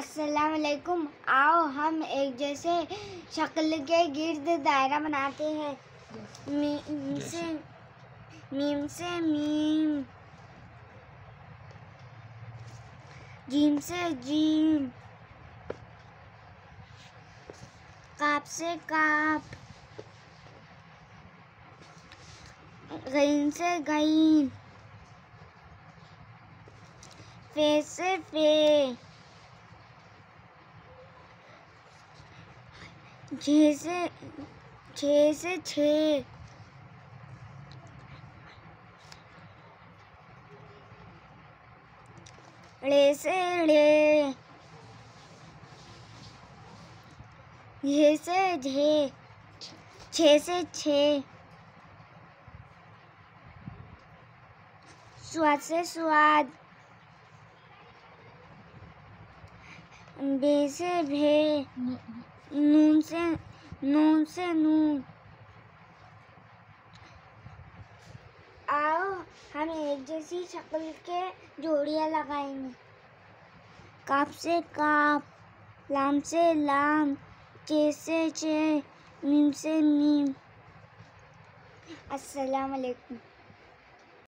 अस्सलाम वालेकुम। आओ हम एक जैसे शक्ल के गिर्द दायरा बनाते हैं। मीम से मीम, जीम से जीम, काफ से काफ, गईन से गईन, फे से फे, छे से छे, ड़े से ड़े, झे से झे, छे से छे, स्वाद से स्वाद, बे से भे, नून से नून। आओ हम एक जैसी शक्ल के जोड़ियाँ लगाएंगे। काफ से काफ, लाम से लाम, चे से चे, मीम से मीम। अस्सलाम वालेकुम।